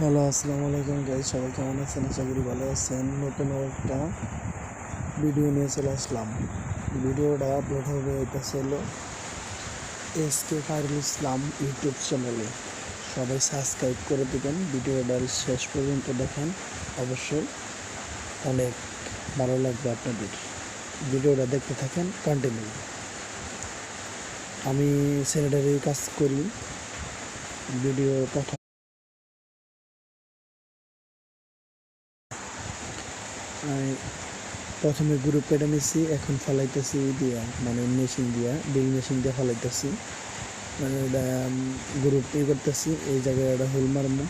Hello, আসসালামু আলাইকুম guys, সবাই কেমন আছেন? আশা করি ভালো আছেন। নতুন একটা ভিডিও নিয়ে চলে আসলাম। ভিডিওটা আপলোড হবে, এটা হলো এসকে খায়রুল ইসলাম ইউটিউব চ্যানেলে। সবাই সাবস্ক্রাইব করে দেবেন, ভিডিওটার শেষ পর্যন্ত দেখেন, অবশ্যই অনেক ভালো লাগবে আপনাদের। ভিডিওটা দেখতে থাকেন কন্টিনিউ। আমি স্যানিটারি কাজ করি। ভিডিও প্রথম প্রথমে গ্রুপ কেটে নিচ্ছি, এখন ফালাইতেছি দিয়া, মানে মেশিন দিয়া, ড্রিল মেশিন দিয়ে ফালাইতেছি। মানে এটা গ্রুপ করতেছি। এই জায়গায় একটা হোল মারবো।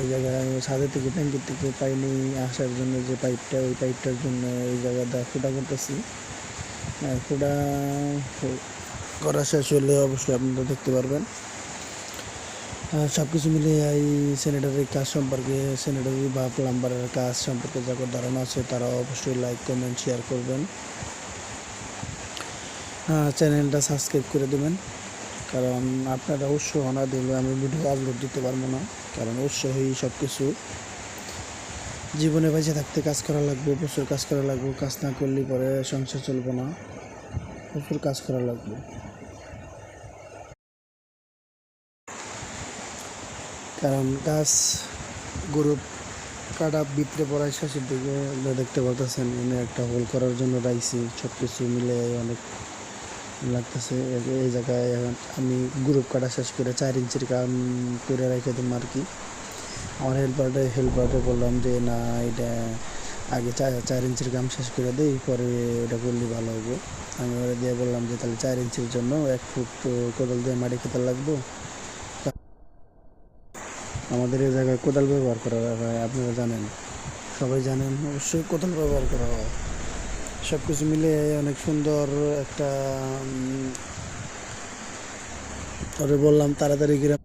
এই জায়গায় ছাদের থেকে ট্যাঙ্কির থেকে পানি আসার জন্য যে পাইপটা, ওই পাইপটার জন্য এই জায়গাটা ফুটা করতেছি। ফুটা করা শেষ হলে অবশ্যই আপনারা দেখতে পারবেন। সব কিছু মিলিয়ে এই স্যানিটারির কাজ সম্পর্কে, স্যানিটারি বা প্লাম্বারের কাজ সম্পর্কে যাদের ধারণা আছে তারা অবশ্যই লাইক, কমেন্ট, শেয়ার করবেন। চ্যানেলটা সাবস্ক্রাইব করে দেবেন, কারণ আপনারা উৎসাহ না দিলে আমি ভিডিও আপলোড দিতে পারবো না। কারণ উৎসাহই সব কিছু। জীবনে বেঁচে থাকতে কাজ করা লাগবে, প্রচুর কাজ করা লাগবে। কাজ না করলে পরে সংসার চলবে না, প্রচুর কাজ করা লাগবে। কারণ কাজ গ্রুপ কাটা ভিতরে পড়ায় শেষের দিকে দেখতে পারতেছেন, এনে একটা হোল করার জন্য রাইছি। সব কিছু মিলে অনেক লাগতেছে। এই জায়গায় এখন আমি গ্রুপ কাটা শেষ করে 4 ইঞ্চির কাম করে রেখে দিলাম আর কি। আমার হেল্পারকে বললাম যে না, এটা আগে 4 ইঞ্চির কাম শেষ করে দিই, পরে এটা করলে ভালো হবে। আমি ওরা দিয়ে বললাম যে তাহলে 4 ইঞ্চির জন্য 1 ফুট কোদাল দিয়ে মাটি খেতে লাগবো। আমাদের এই জায়গায় কোদাল ব্যবহার করা হয়, আপনারা জানেন, সবাই জানেন, অবশ্যই কোদাল ব্যবহার করা হয়। সব কিছু মিলে অনেক সুন্দর একটা ওরে বললাম তাড়াতাড়ি করে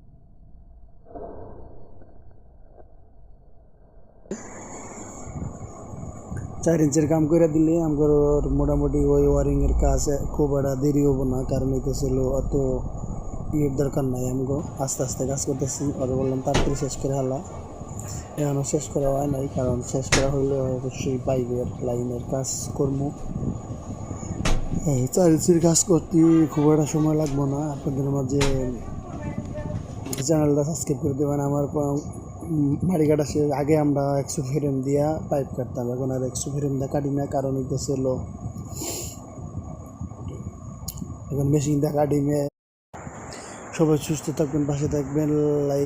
4 ইঞ্চির কাম করে দিলে আমার মোটামুটি ওই ওয়ারিংয়ের কাজ খুব একটা দেরি হবো না। কারণ এটা ছিল অত ইয়ের দরকার নাই। আমাকে আস্তে আস্তে কাজ করতেছি। ওরা বললাম তাড়াতাড়ি শেষ করে হালা। এখনও শেষ করা হয় নাই, কারণ শেষ করা হইলে অবশ্যই পাইপের লাইনের কাজ করবো। 4 ইঞ্চির কাজ করতে খুব একটা সময় লাগবো না। আপনাদের মাঝে চ্যানেলটা সাবস্ক্রাইব করে দেবেন। আমার মাড়ি কাটা শেষ। আগে আমরা 100 ফ্রেম দিয়া পাইপ কাটতাম, এখন আর 100 ফ্রেম দিয়ে কাটি না। কারণ এটা ছিল এখন মেশিন দিয়ে কাটি। সবাই সুস্থ থাকবেন, পাশে থাকবেন। লাইক